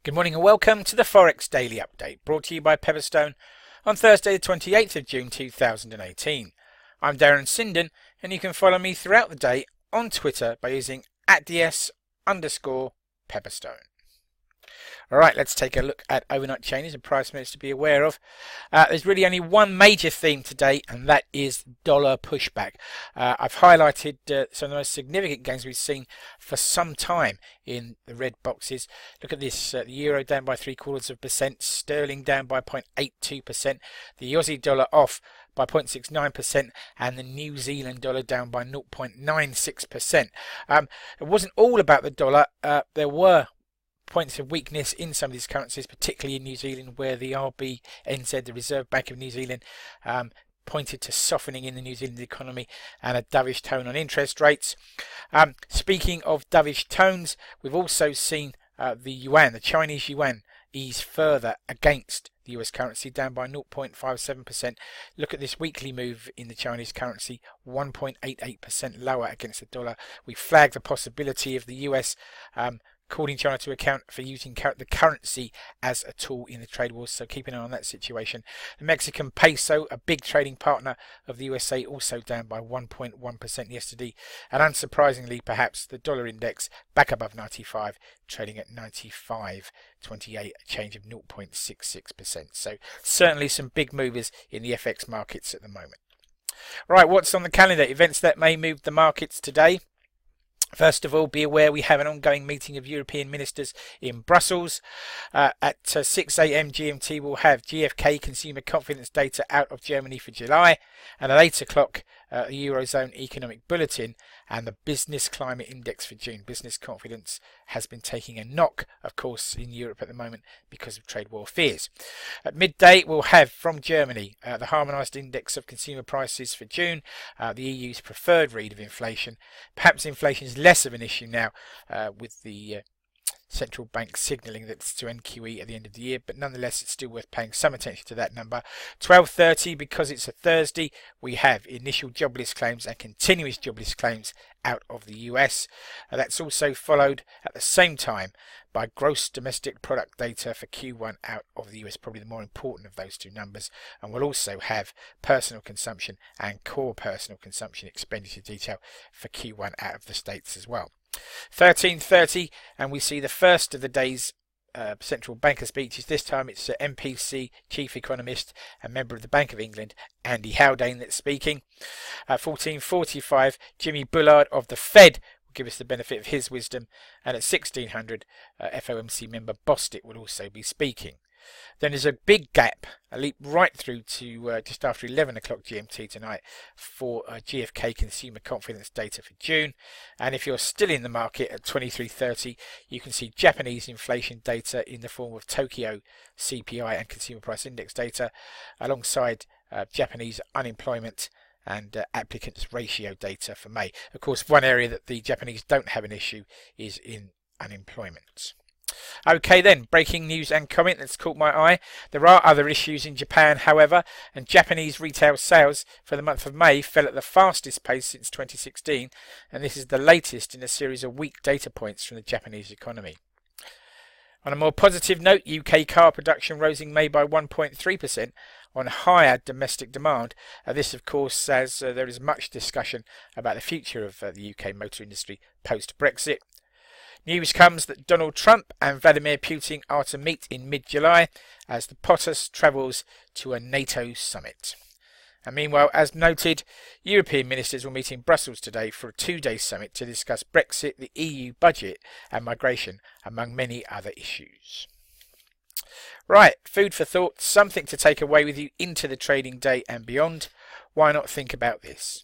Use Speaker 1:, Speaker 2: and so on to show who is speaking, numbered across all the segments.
Speaker 1: Good morning and welcome to the Forex Daily Update, brought to you by Pepperstone on Thursday the 28th of June 2018. I'm Darren Sinden and you can follow me throughout the day on Twitter by using @ds_Pepperstone. Alright, let's take a look at overnight changes and price moves to be aware of. There's really only one major theme today, and that is dollar pushback. I've highlighted some of the most significant gains we've seen for some time in the red boxes. Look at this, the euro down by 0.75%, sterling down by 0.82%, the Aussie dollar off by 0.69%, and the New Zealand dollar down by 0.96%. It wasn't all about the dollar. There were points of weakness in some of these currencies, particularly in New Zealand, where the RBNZ, the Reserve Bank of New Zealand, pointed to softening in the New Zealand economy and a dovish tone on interest rates. Speaking of dovish tones, we've also seen the yuan, the Chinese yuan, ease further against the US currency, down by 0.57%. Look at this weekly move in the Chinese currency, 1.88% lower against the dollar. We flagged the possibility of the US calling China to account for using the currency as a tool in the trade wars, so keep an eye on that situation. The Mexican peso, a big trading partner of the USA, also down by 1.1% yesterday, and unsurprisingly perhaps the dollar index back above 95, trading at 95.28, a change of 0.66%. So certainly some big movers in the FX markets at the moment. Right, what's on the calendar? Events that may move the markets today. First of all, be aware we have an ongoing meeting of European ministers in Brussels. At 6 a.m. GMT, we'll have GfK consumer confidence data out of Germany for July, and at 8 o'clock, the Eurozone economic bulletin and the business climate index for June. Business confidence has been taking a knock, of course, in Europe at the moment because of trade war fears. At midday, we'll have from Germany the harmonised index of consumer prices for June, the EU's preferred read of inflation. Perhaps inflation is less of an issue now with the central bank signalling that's to end QE at the end of the year, but nonetheless it's still worth paying some attention to that number. 12:30, because it's a Thursday, we have initial jobless claims and continuous jobless claims out of the US. That's also followed at the same time by gross domestic product data for Q1 out of the US, probably the more important of those two numbers, and we'll also have personal consumption and core personal consumption expenditure detail for Q1 out of the States as well. 13:30, and we see the first of the day's central banker speeches. This time it's MPC chief economist and member of the Bank of England, Andy Haldane, that's speaking. 14:45, Jimmy Bullard of the Fed will give us the benefit of his wisdom, and at 1600, FOMC member Bostic will also be speaking. Then there's a big gap, a leap right through to just after 11 o'clock GMT tonight for GfK consumer confidence data for June. And if you're still in the market at 23:30, you can see Japanese inflation data in the form of Tokyo CPI and consumer price index data, alongside Japanese unemployment and applicants ratio data for May. Of course, one area that the Japanese don't have an issue is in unemployment. Okay then, breaking news and comment that's caught my eye. There are other issues in Japan, however, and Japanese retail sales for the month of May fell at the fastest pace since 2016, and this is the latest in a series of weak data points from the Japanese economy. On a more positive note, UK car production rose in May by 1.3% on higher domestic demand. This, of course, as there is much discussion about the future of the UK motor industry post-Brexit. News comes that Donald Trump and Vladimir Putin are to meet in mid-July as the POTUS travels to a NATO summit. And meanwhile, as noted, European ministers will meet in Brussels today for a two-day summit to discuss Brexit, the EU budget and migration, among many other issues. Right, food for thought, something to take away with you into the trading day and beyond. Why not think about this?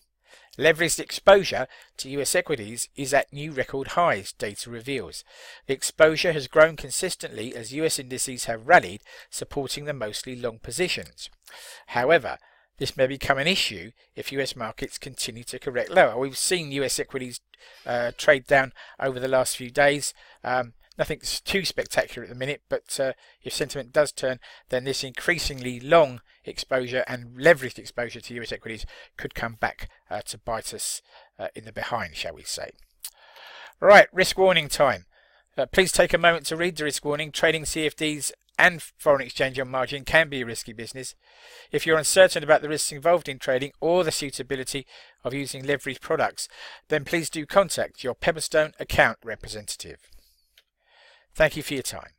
Speaker 1: Leveraged exposure to US equities is at new record highs, data reveals. The exposure has grown consistently as US indices have rallied, supporting the mostly long positions. However, this may become an issue if US markets continue to correct lower. We've seen US equities trade down over the last few days. Nothing too spectacular at the minute, but if sentiment does turn, then this increasingly long exposure and leveraged exposure to US equities could come back to bite us in the behind, shall we say. Right, risk warning time. Please take a moment to read the risk warning. Trading CFDs and foreign exchange on margin can be a risky business. If you're uncertain about the risks involved in trading or the suitability of using leveraged products, then please do contact your Pebblestone account representative. Thank you for your time.